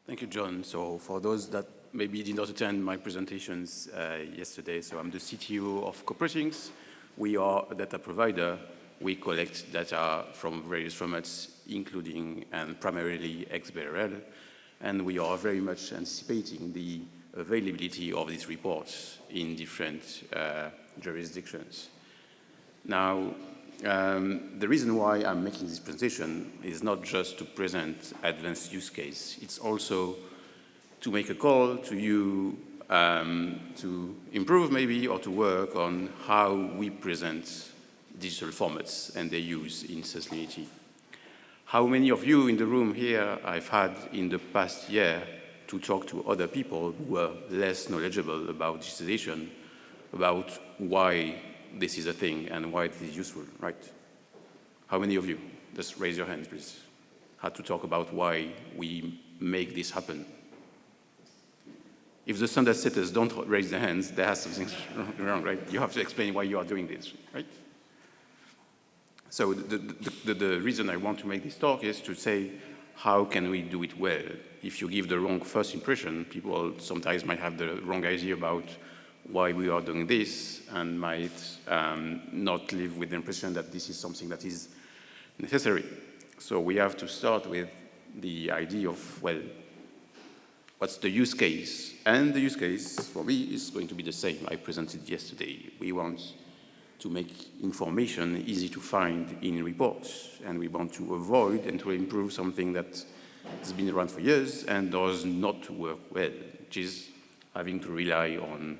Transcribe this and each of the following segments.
Thank you, John. So for those that maybe did not attend my presentations yesterday, so I'm the CTO of Corporatings. We are a data provider. We collect data from various formats, including and primarily XBRL, and we are very much anticipating the availability of these reports in different jurisdictions. Now, the reason why I'm making this presentation is not just to present advanced use case, it's also to make a call to you to improve maybe or to work on how we present digital formats and their use in sustainability. How many of you in the room here I've had in the past year to talk to other people who were less knowledgeable about digitalization, about why this is a thing and why it is useful, right? How many of you? Just raise your hands, please. Had to talk about why we make this happen. If the standard setters don't raise their hands, there has something wrong, right? You have to explain why you are doing this, right? So the reason I want to make this talk is to say, how can we do it well? If you give the wrong first impression, people sometimes might have the wrong idea about why we are doing this and might not live with the impression that this is something that is necessary. So we have to start with the idea of, well, what's the use case? And the use case for me is going to be the same I presented yesterday. We want to make information easy to find in reports, and we want to avoid and to improve something that has been around for years and does not work well, which is having to rely on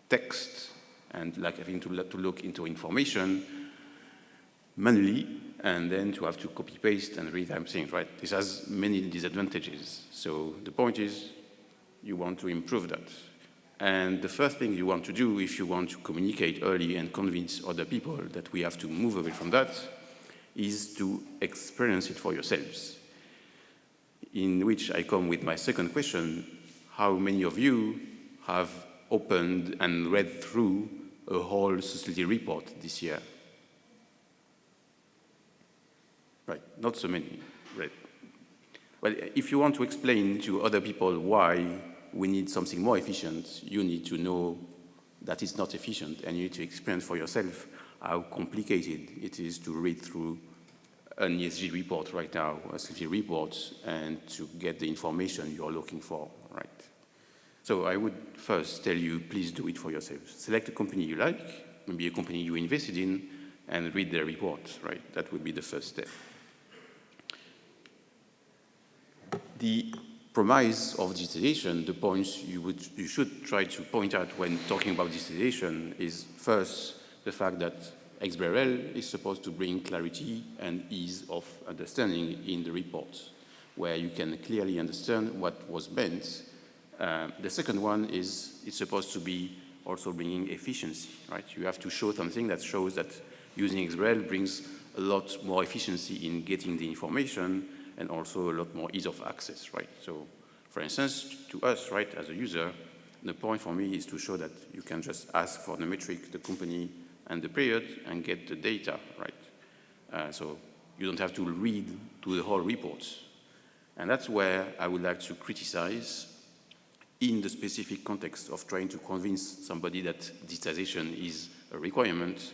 text and like having to look into information manually and then to have to copy paste and retype things, right? This has many disadvantages. So the point is you want to improve that. And the first thing you want to do if you want to communicate early and convince other people that we have to move away from that is to experience it for yourselves. In which I come with my second question, how many of you have opened and read through a whole sustainability report this year? Right, not so many, right? Well, if you want to explain to other people why we need something more efficient, you need to know that it's not efficient, and you need to experience for yourself how complicated it is to read through an ESG report right now, a sustainability report, and to get the information you're looking for, right? So I would first tell you, please do it for yourself. Select a company you like, maybe a company you invested in, and read their report, right? That would be the first step. The premise of digitalization, the points you should try to point out when talking about digitalization is first the fact that XBRL is supposed to bring clarity and ease of understanding in the report, where you can clearly understand what was meant. The second one is it's supposed to be also bringing efficiency, right? You have to show something that shows that using XBRL brings a lot more efficiency in getting the information and also a lot more ease of access, right? So, for instance, to us, right, as a user, the point for me is to show that you can just ask for the metric, the company, and the period, and get the data, right? So you don't have to read through the whole report. And that's where I would like to criticize, in the specific context of trying to convince somebody that digitization is a requirement,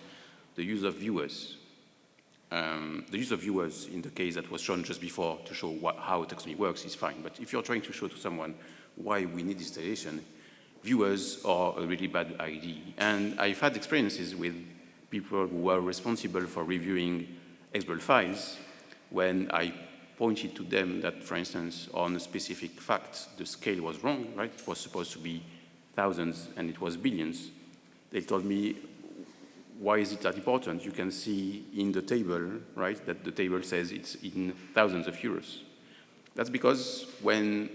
the use of viewers. The use of viewers in the case that was shown just before to show how taxonomy works is fine. But if you're trying to show to someone why we need digitalization, viewers are a really bad idea. And I've had experiences with people who were responsible for reviewing XBRL files when I pointed to them that, for instance, on a specific fact, the scale was wrong, right? It was supposed to be thousands and it was billions. They told me, why is it that important? You can see in the table, right, that the table says it's in thousands of euros. That's because when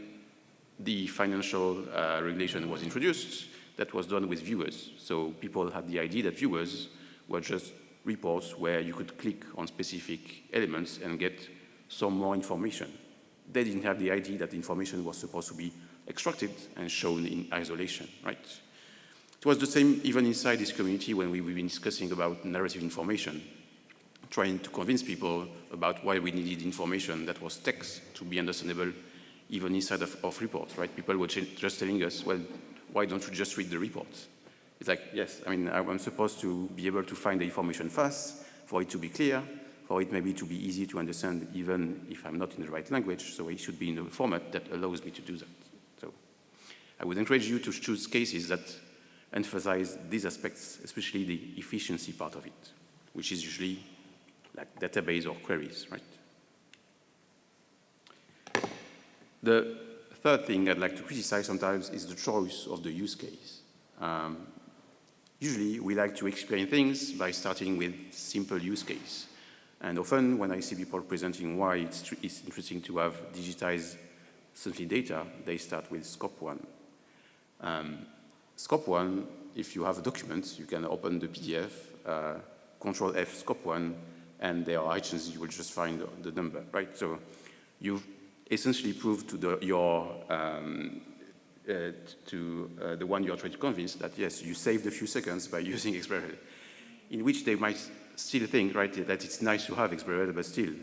the financial regulation was introduced, that was done with viewers. So people had the idea that viewers were just reports where you could click on specific elements and get some more information. They didn't have the idea that the information was supposed to be extracted and shown in isolation, right? It was the same even inside this community when we've been discussing about narrative information, trying to convince people about why we needed information that was text to be understandable even inside of reports, right? People were just telling us, well, why don't you just read the report? It's like, yes, I mean, I'm supposed to be able to find the information fast, for it to be clear, for it maybe to be easy to understand, even if I'm not in the right language, so it should be in a format that allows me to do that. So I would encourage you to choose cases that emphasize these aspects, especially the efficiency part of it, which is usually like database or queries, right? The third thing I'd like to criticize sometimes is the choice of the use case. Usually, we like to explain things by starting with simple use case. And often, when I see people presenting why it's interesting to have digitized sensitive data, they start with scope 1. Scope 1, if you have a document, you can open the PDF, Control F scope 1, and there are items, you will just find the number, right? So you've essentially proved to the one you're trying to convince that, yes, you saved a few seconds by using XBRL, in which they might still think, right, that it's nice to have XBRL, but still,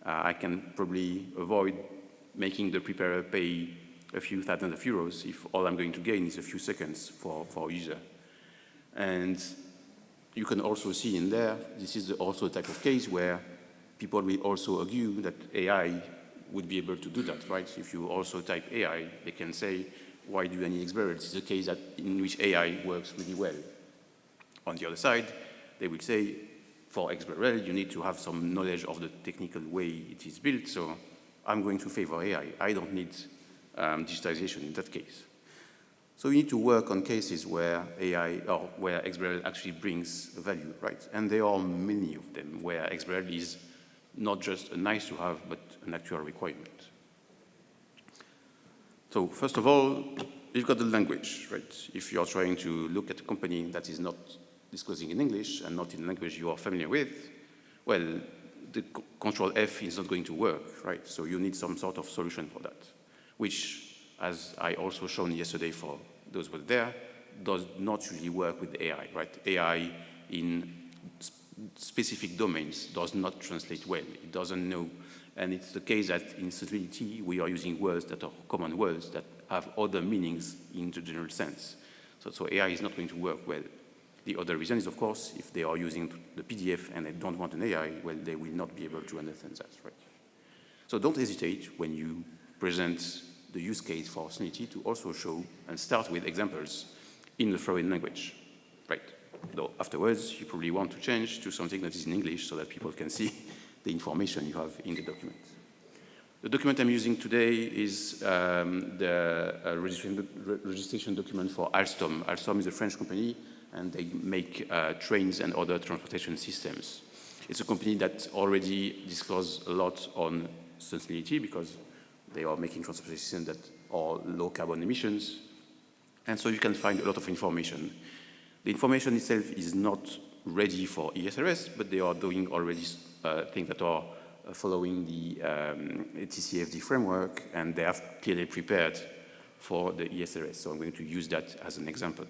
I can probably avoid making the preparer pay a few thousands of euros if all I'm going to gain is a few seconds for a user. And you can also see in there, this is also a type of case where people will also argue that AI would be able to do that, right? If you also type AI, they can say, why do you need XBRL? This is a case in which AI works really well. On the other side, they will say, for XBRL, you need to have some knowledge of the technical way it is built, so I'm going to favor AI. I don't need digitization in that case. So we need to work on cases where AI or where XBRL actually brings value, right? And there are many of them where XBRL is not just a nice to have, but an actual requirement. So first of all, you've got the language, right? If you're trying to look at a company that is not disclosing in English and not in a language you are familiar with, well, the Control F is not going to work, right? So you need some sort of solution for that, which, as I also shown yesterday for those who were there, does not really work with AI, right? AI in specific domains does not translate well. It doesn't know. And it's the case that in sustainability, we are using words that are common words that have other meanings in the general sense. So AI is not going to work well. The other reason is, of course, if they are using the PDF and they don't want an AI, well, they will not be able to understand that, right? So don't hesitate when you present the use case for sustainability to also show and start with examples in the foreign language, right? Though afterwards, you probably want to change to something that is in English so that people can see the information you have in the document. The document I'm using today is the registration document for Alstom. Alstom is a French company, and they make trains and other transportation systems. It's a company that already disclosed a lot on sustainability because they are making transportation systems that are low carbon emissions. And so you can find a lot of information. The information itself is not ready for ESRS, but they are doing already things that are following the TCFD framework, and they have clearly prepared for the ESRS. So I'm going to use that as an example.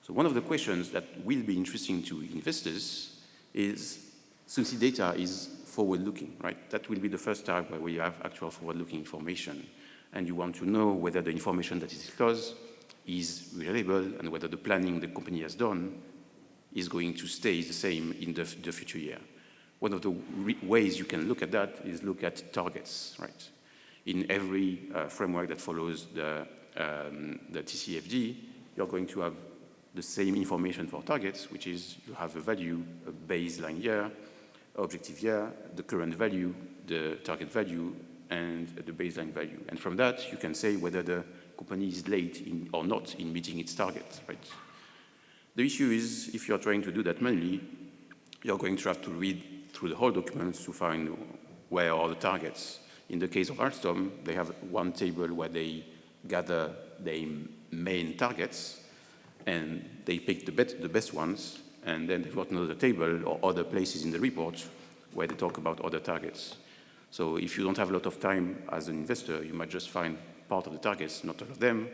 So one of the questions that will be interesting to investors is, since the data is forward-looking, right? That will be the first time where we have actual forward-looking information. And you want to know whether the information that is disclosed is reliable and whether the planning the company has done is going to stay the same in the future year. One of the ways you can look at that is look at targets, right? In every framework that follows the TCFD, you're going to have the same information for targets, which is you have a value, a baseline year, objective year, the current value, the target value, and the baseline value. And from that, you can say whether the company is late or not in meeting its target, right? The issue is, if you're trying to do that manually, you're going to have to read through the whole documents to find where are the targets. In the case of Alstom, they have one table where they gather their main targets, and they pick the best ones, and then they've got another table or other places in the report where they talk about other targets. So if you don't have a lot of time as an investor, you might just find part of the targets, not all of them,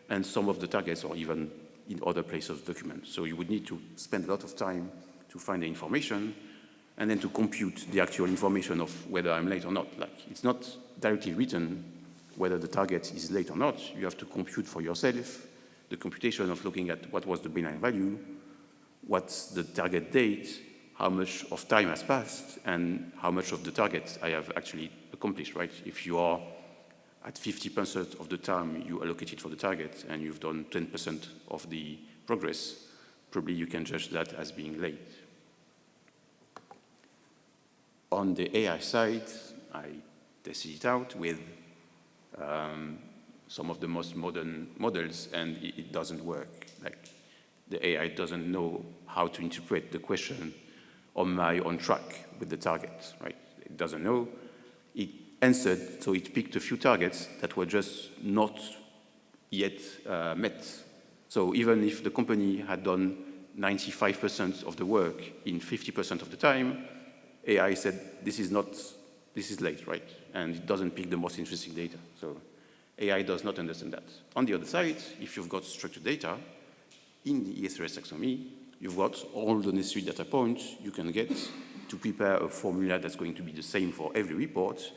and some of the targets are even in other places of the document. So you would need to spend a lot of time to find the information and then to compute the actual information of whether I'm late or not. Like, it's not directly written whether the target is late or not, you have to compute for yourself the computation of looking at what was the baseline value, what's the target date, how much of time has passed, and how much of the target I have actually accomplished, right? If you are at 50% of the time you allocated for the target and you've done 10% of the progress, probably you can judge that as being late. On the AI side, I tested it out with some of the most modern models, and it doesn't work. Like, the AI doesn't know how to interpret the question, am I on track with the target, right? It doesn't know. It answered, so it picked a few targets that were just not yet met. So even if the company had done 95% of the work in 50% of the time, AI said, this is late, right? And it doesn't pick the most interesting data. So AI does not understand that. On the other side, if you've got structured data, in the ESRS taxonomy, you've got all the necessary data points you can get to prepare a formula that's going to be the same for every report.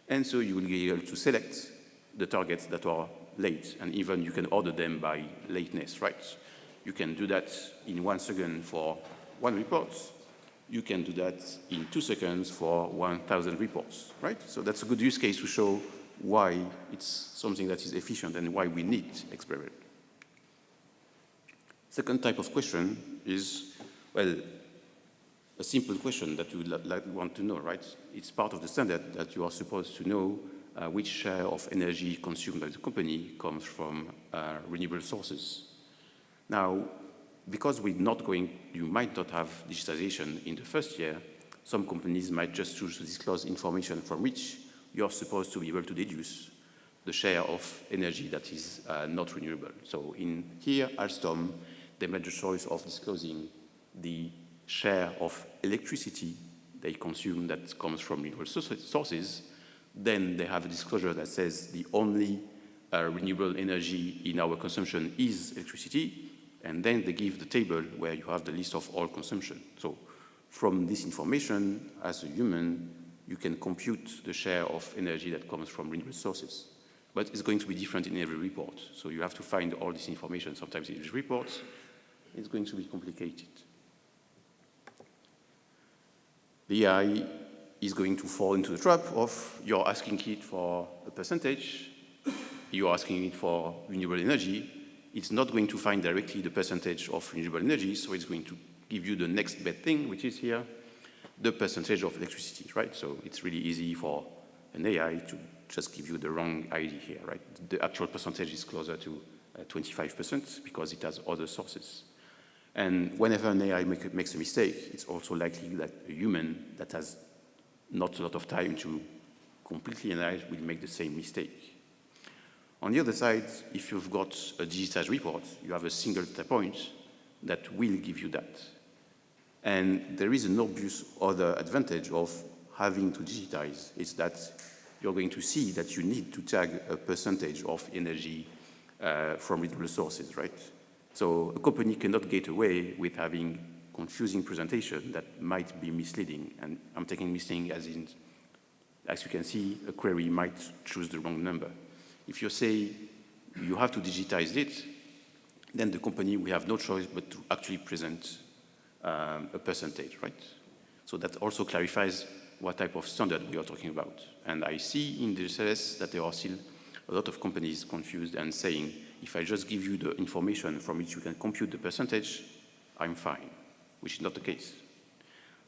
And so you will be able to select the targets that are late, and even you can order them by lateness, right? You can do that in 1 second for 1 report. You can do that in 2 seconds for 1,000 reports, right? So that's a good use case to show why it's something that is efficient and why we need XBRL. Second type of question is, well, a simple question that you would want to know, right? It's part of the standard that you are supposed to know which share of energy consumed by the company comes from renewable sources. Now, because you might not have digitization in the first year, some companies might just choose to disclose information from which you're supposed to be able to deduce the share of energy that is not renewable. So in here, Alstom, they made the choice of disclosing the share of electricity they consume that comes from renewable sources. Then they have a disclosure that says the only renewable energy in our consumption is electricity, and then they give the table where you have the list of all consumption. So from this information, as a human, you can compute the share of energy that comes from renewable sources. But it's going to be different in every report. So you have to find all this information sometimes in each report. It's going to be complicated. The AI is going to fall into the trap of you're asking it for a percentage, you're asking it for renewable energy. It's not going to find directly the percentage of renewable energy, so it's going to give you the next best thing, which is here, the percentage of electricity, right? So it's really easy for an AI to just give you the wrong ID here, right? The actual percentage is closer to 25% because it has other sources. And whenever an AI makes a mistake, it's also likely that a human that has not a lot of time to completely analyze will make the same mistake. On the other side, if you've got a digitized report, you have a single data point that will give you that. And there is an obvious other advantage of having to digitize. It's that you're going to see that you need to tag a percentage of energy from renewable sources, right? So a company cannot get away with having confusing presentation that might be misleading. And I'm taking misleading as in, as you can see, a query might choose the wrong number. If you say you have to digitize it, then the company will have no choice but to actually present a percentage, right? So that also clarifies what type of standard we are talking about. And I see in the ESRS that there are still a lot of companies confused and saying, if I just give you the information from which you can compute the percentage, I'm fine, which is not the case.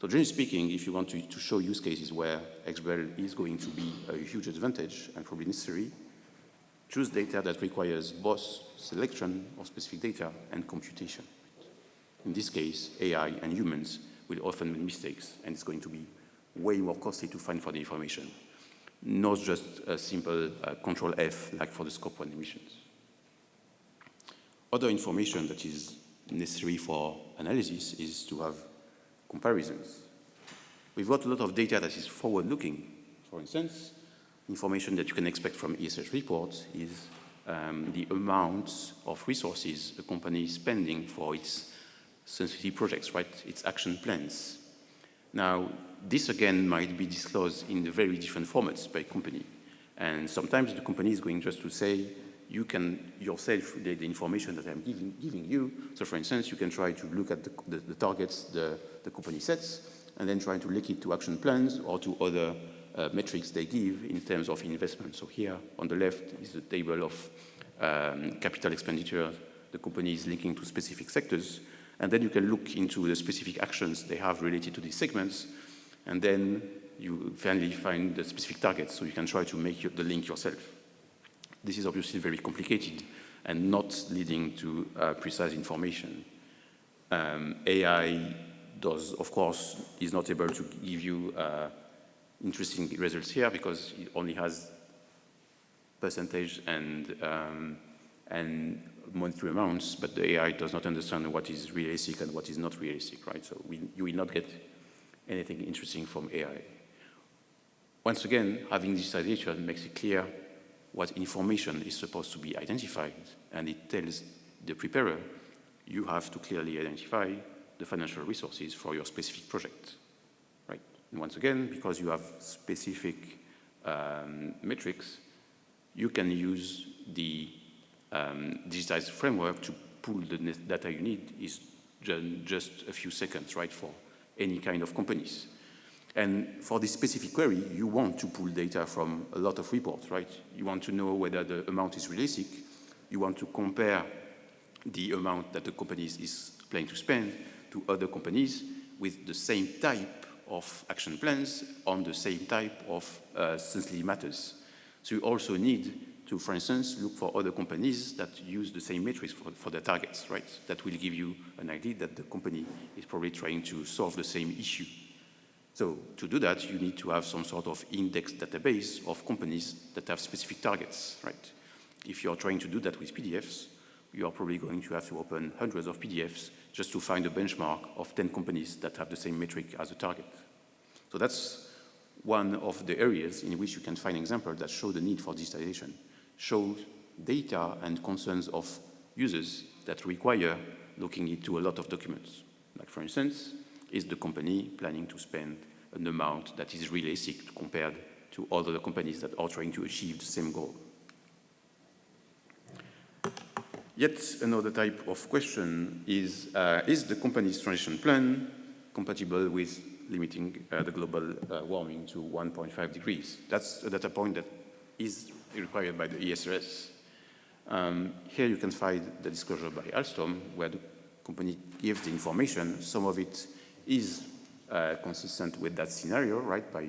So generally speaking, if you want to show use cases where XBRL is going to be a huge advantage and probably necessary, choose data that requires both selection of specific data and computation. In this case, AI and humans will often make mistakes, and it's going to be way more costly to find for the information, not just a simple Control F like for the Scope 1 emissions. Other information that is necessary for analysis is to have comparisons. We've got a lot of data that is forward-looking. For instance, information that you can expect from ESRS reports is the amount of resources a company is spending for its sensitivity projects, right? Its action plans. Now, this again might be disclosed in very different formats by company. And sometimes the company is going just to say, you can yourself, the information that I'm giving you. So for instance, you can try to look at the targets the company sets, and then try to link it to action plans or to other metrics they give in terms of investment. So here on the left is the table of capital expenditure the company is linking to specific sectors. And then you can look into the specific actions they have related to these segments. And then you finally find the specific targets, so you can try to make the link yourself. This is obviously very complicated and not leading to precise information. AI does, of course, is not able to give you interesting results here because it only has percentage and monetary amounts, but the AI does not understand what is realistic and what is not realistic, right? So you will not get anything interesting from AI. Once again, having digitization makes it clear what information is supposed to be identified, and it tells the preparer, you have to clearly identify the financial resources for your specific project, right? And once again, because you have specific metrics, you can use the digitized framework to pull the data you need is just a few seconds, right, for any kind of companies. And for this specific query, you want to pull data from a lot of reports, right? You want to know whether the amount is realistic. You want to compare the amount that the company is planning to spend to other companies with the same type of action plans on the same type of sensitive matters. So you also need to, for instance, look for other companies that use the same metrics for their targets, right? That will give you an idea that the company is probably trying to solve the same issue. So to do that, you need to have some sort of index database of companies that have specific targets, right? If you're trying to do that with PDFs, you are probably going to have to open hundreds of PDFs just to find a benchmark of 10 companies that have the same metric as a target. So that's one of the areas in which you can find examples that show the need for digitization, show data and concerns of users that require looking into a lot of documents. Like for instance, is the company planning to spend an amount that is realistic compared to other companies that are trying to achieve the same goal? Yet another type of question is the company's transition plan compatible with limiting the global warming to 1.5 degrees? That's a data point that is required by the ESRS. Here you can find the disclosure by Alstom, where the company gives the information. Some of it is consistent with that scenario, right, by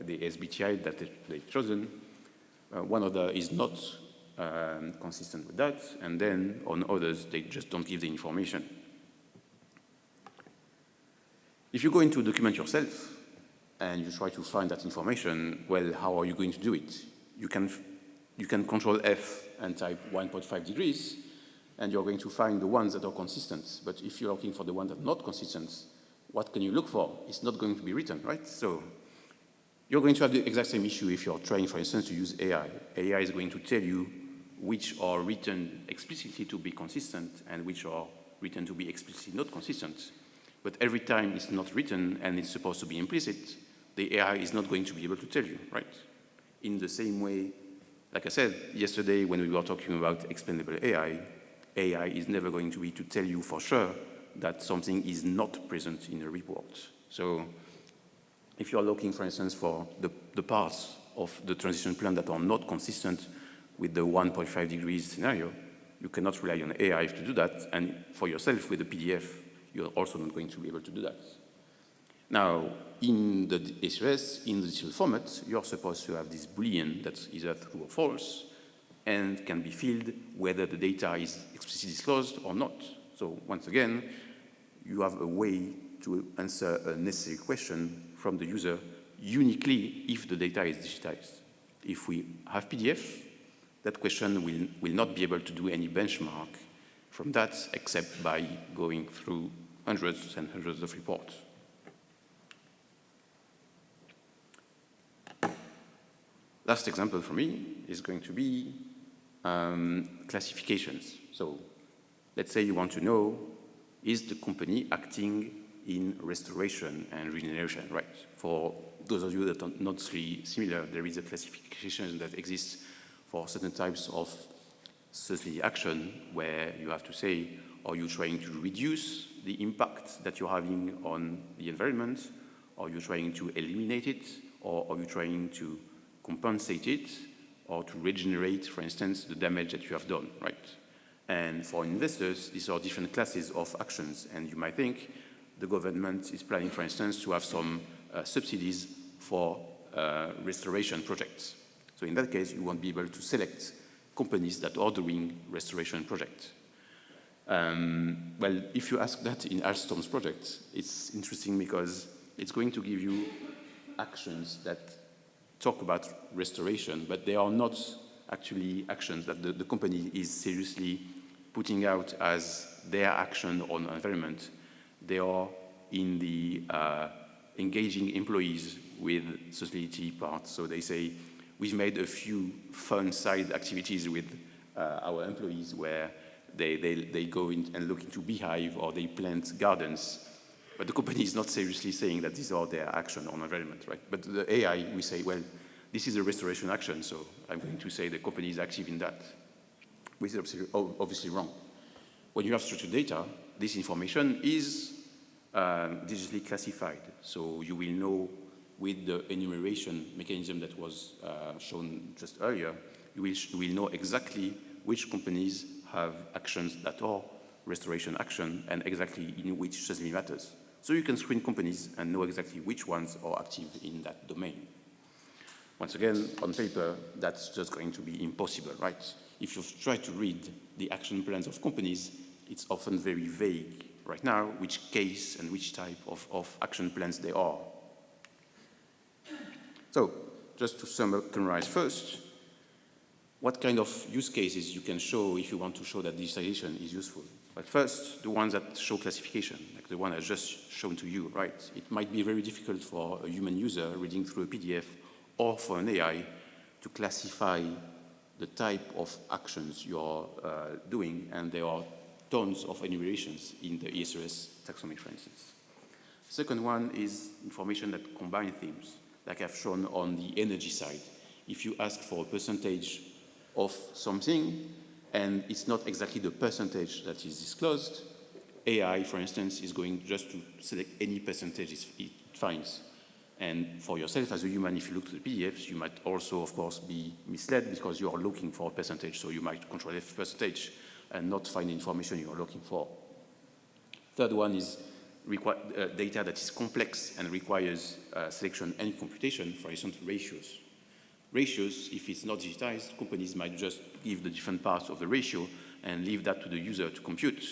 the SBTi that they've chosen. One other is not consistent with that, and then on others, they just don't give the information. If you go into a document yourself and you try to find that information, well, how are you going to do it? You can Control F and type 1.5 degrees, and you're going to find the ones that are consistent. But if you're looking for the ones that are not consistent, what can you look for? It's not going to be written, right? So you're going to have the exact same issue if you're trying, for instance, to use AI. AI is going to tell you which are written explicitly to be consistent and which are written to be explicitly not consistent. But every time it's not written and it's supposed to be implicit, the AI is not going to be able to tell you, right? In the same way, like I said yesterday when we were talking about explainable AI, AI is never going to be to tell you for sure that something is not present in a report. So if you're looking, for instance, for the parts of the transition plan that are not consistent with the 1.5 degrees scenario, you cannot rely on AI to do that. And for yourself with the PDF, you're also not going to be able to do that. Now, in the ESRS, in the digital format, you're supposed to have this Boolean that's either true or false and can be filled whether the data is explicitly disclosed or not. So once again, you have a way to answer a necessary question from the user uniquely if the data is digitized. If we have PDF, that question will not be able to do any benchmark from that except by going through hundreds and hundreds of reports. Last example for me is going to be classifications. So let's say you want to know, is the company acting in restoration and regeneration, right? For those of you that are not really similar, there is a classification that exists for certain types of sustainability action where you have to say, are you trying to reduce the impact that you're having on the environment? Are you trying to eliminate it? Or are you trying to compensate it? Or to regenerate, for instance, the damage that you have done, right? And for investors, these are different classes of actions. And you might think the government is planning, for instance, to have some subsidies for restoration projects. So in that case, you won't be able to select companies that are doing restoration projects. Well, if you ask that in Alstom's project, it's interesting because it's going to give you actions that talk about restoration, but they are not actually actions that the company is seriously putting out as their action on environment. They are in the engaging employees with sustainability part. So they say, we've made a few fun side activities with our employees where they go in and look into beehive or they plant gardens. But the company is not seriously saying that these are their action on environment, right? But the AI, we say, well, this is a restoration action, so I'm going to say the company is active in that, which is obviously wrong. When you have structured data, this information is digitally classified. So you will know with the enumeration mechanism that was shown just earlier, you will know exactly which companies have actions that are restoration action and exactly in which sustainability matters. So you can screen companies and know exactly which ones are active in that domain. Once again, on paper, that's just going to be impossible, right? If you try to read the action plans of companies, it's often very vague right now which case and which type of action plans they are. So, just to summarize first, what kind of use cases you can show if you want to show that digitalization is useful? But first, the ones that show classification, like the one I just shown to you, right? It might be very difficult for a human user reading through a PDF or for an AI to classify the type of actions you're doing, and there are tons of enumerations in the ESRS taxonomy, for instance. Second one is information that combine themes, like I've shown on the energy side. If you ask for a percentage of something, and it's not exactly the percentage that is disclosed, AI, for instance, is going just to select any percentage it finds. And for yourself as a human, if you look to the PDFs, you might also, of course, be misled because you are looking for a percentage. So you might control F percentage and not find the information you are looking for. Third one is data that is complex and requires selection and computation, for instance, ratios. Ratios, if it's not digitized, companies might just give the different parts of the ratio and leave that to the user to compute,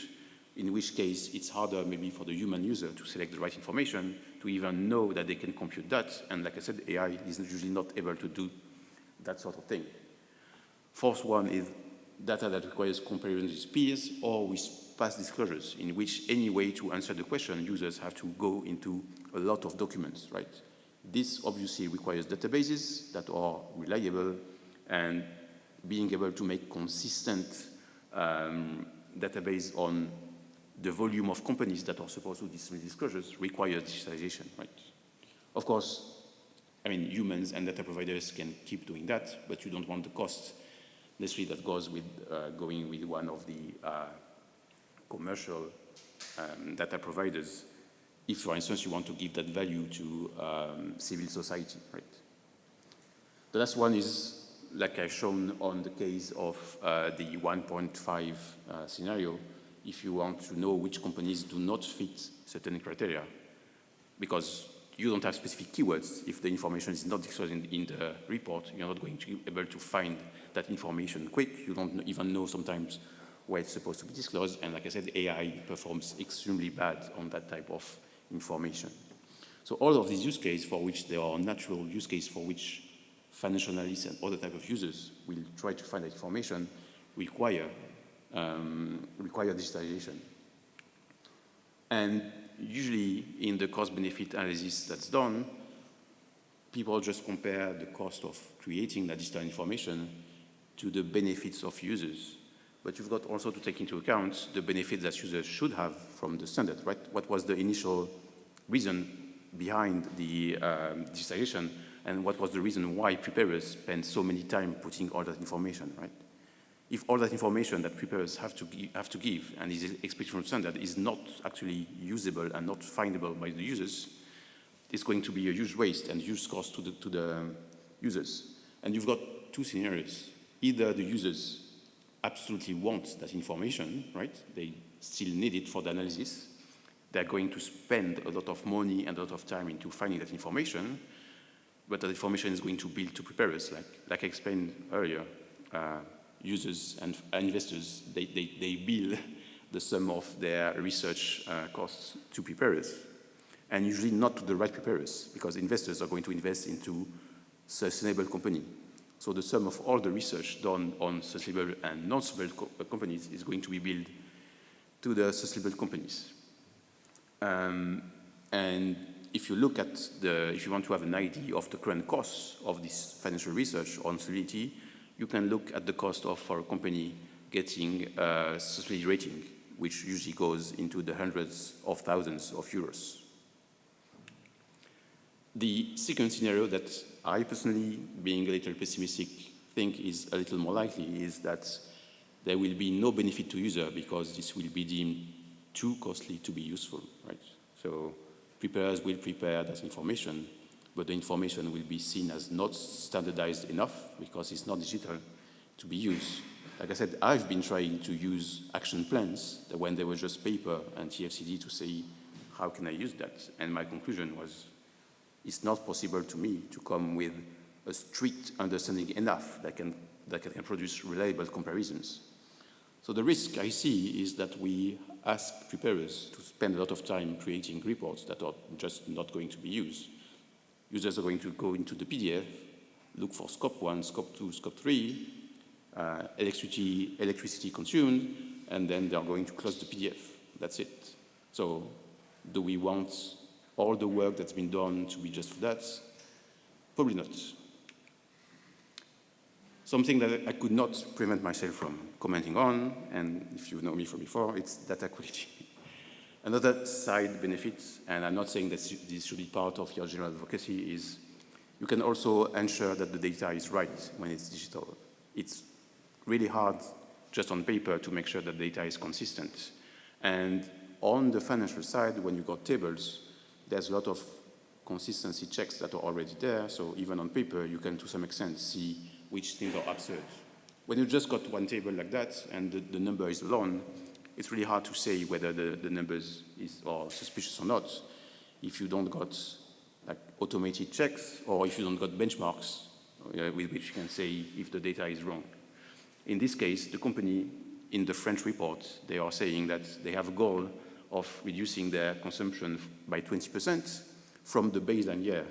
in which case it's harder maybe for the human user to select the right information, to even know that they can compute that. And like I said, AI is usually not able to do that sort of thing. Fourth one is data that requires comparison with peers or with past disclosures, in which any way to answer the question, users have to go into a lot of documents, right? This obviously requires databases that are reliable and being able to make consistent database on the volume of companies that are supposed to do these disclosures requires digitalization, right? Of course, I mean, humans and data providers can keep doing that, but you don't want the cost necessarily that goes with going with one of the commercial data providers if, for instance, you want to give that value to civil society, right? The last one is, like I've shown on the case of the 1.5 scenario, if you want to know which companies do not fit certain criteria, because you don't have specific keywords. If the information is not disclosed in the report, you're not going to be able to find that information quick. You don't even know sometimes where it's supposed to be disclosed. And like I said, AI performs extremely bad on that type of information. So all of these use cases for which there are natural use cases for which financial analysts and other type of users will try to find that information require digitalization. And usually in the cost-benefit analysis that's done, people just compare the cost of creating that digital information to the benefits of users. But you've got also to take into account the benefits that users should have from the standard, right? What was the initial reason behind the digitization, and what was the reason why preparers spend so many time putting all that information, right? If all that information that preparers have to give and is expected from standard is not actually usable and not findable by the users, it's going to be a huge waste and huge cost to the users. And you've got two scenarios. Either the users absolutely want that information, right? They still need it for the analysis. They're going to spend a lot of money and a lot of time into finding that information, but that information is going to bill to preparers. Like I explained earlier, users and investors, they bill the sum of their research costs to preparers, and usually not to the right preparers, because investors are going to invest into sustainable company. So the sum of all the research done on sustainable and non-sustainable companies is going to be billed to the sustainable companies. And if you look at if you want to have an idea of the current costs of this financial research on sustainability, you can look at the cost for a company getting a sustainability rating, which usually goes into the hundreds of thousands of euros. The second scenario that I personally, being a little pessimistic, think is a little more likely is that there will be no benefit to user because this will be deemed too costly to be useful, right? So preparers will prepare that information, but the information will be seen as not standardized enough because it's not digital to be used. Like I said, I've been trying to use action plans when they were just paper and TFCD to say, how can I use that? And my conclusion was, it's not possible to me to come with a strict understanding enough that can produce reliable comparisons. So the risk I see is that we ask preparers to spend a lot of time creating reports that are just not going to be used. Users are going to go into the PDF, look for scope 1, scope 2, scope 3, electricity consumed, and then they're going to close the PDF. That's it. So do we want all the work that's been done to be just for that? Probably not. Something that I could not prevent myself from commenting on, and if you know me from before, it's data quality. Another side benefit, and I'm not saying that this should be part of your general advocacy, is you can also ensure that the data is right when it's digital. It's really hard just on paper to make sure that data is consistent. And on the financial side, when you got tables, there's a lot of consistency checks that are already there, so even on paper, you can to some extent see which things are absurd. When you just got one table like that and the number is alone, it's really hard to say whether the numbers are suspicious or not if you don't got like automated checks or if you don't got benchmarks with which you can say if the data is wrong. In this case, the company in the French report, they are saying that they have a goal of reducing their consumption by 20% from the baseline year.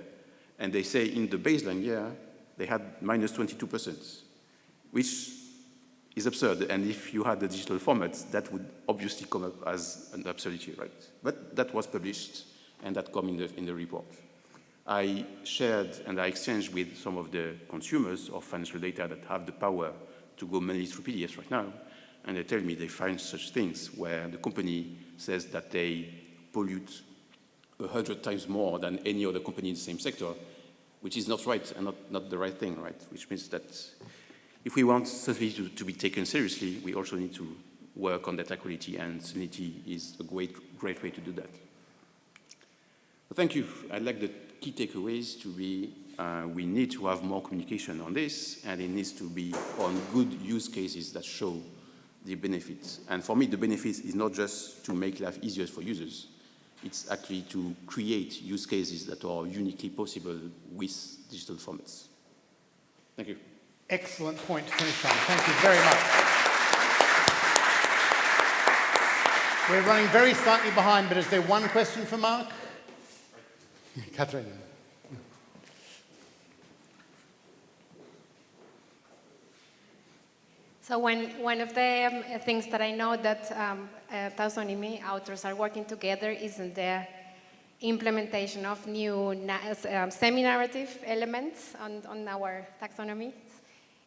And they say in the baseline year, they had minus 22%, which is absurd. And if you had the digital formats, that would obviously come up as an absurdity, right? But that was published, and that come in the report. I shared and I exchanged with some of the consumers of financial data that have the power to go mainly through PDFs right now, and they tell me they find such things where the company says that they pollute 100 times more than any other company in the same sector, which is not right and not the right thing, right? Which means that if we want sustainability to be taken seriously, we also need to work on data quality, and sustainability is a great way to do that. So thank you. I'd like the key takeaways to be, we need to have more communication on this, and it needs to be on good use cases that show the benefits. And for me, the benefits is not just to make life easier for users. It's actually to create use cases that are uniquely possible with digital formats. Thank you. Excellent point to finish on. Thank you very much. We're running very slightly behind, but is there one question for Marc? Catherine. So one of the things that I know that taxonomy authors are working together is in the implementation of new semi-narrative elements on our taxonomy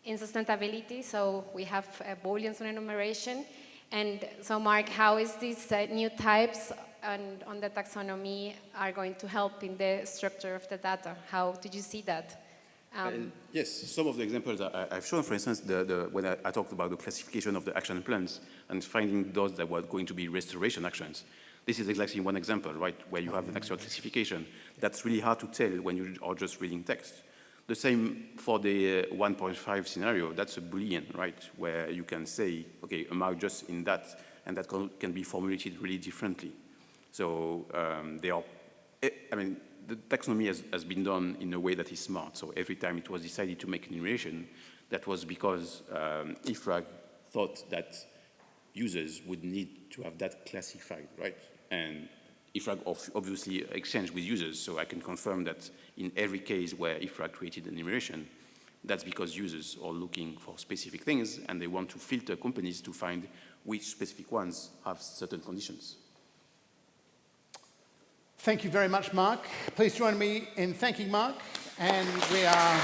in sustainability. So we have Booleans on enumeration. And so Marc, how is these new types on the taxonomy are going to help in the structure of the data? How did you see that? Yes, some of the examples that I've shown, for instance, when I talked about the classification of the action plans and finding those that were going to be restoration actions. This is exactly one example, right, where you have an actual classification. That's really hard to tell when you are just reading text. The same for the 1.5 scenario. That's a Boolean, right, where you can say, okay, am I just in that, and that can be formulated really differently. So the taxonomy has been done in a way that is smart. So every time it was decided to make an enumeration, that was because IFRAG thought that users would need to have that classified, right? And IFRAG obviously exchanged with users, so I can confirm that in every case where IFRAG created an enumeration, that's because users are looking for specific things and they want to filter companies to find which specific ones have certain conditions. Thank you very much, Marc. Please join me in thanking Marc. And we are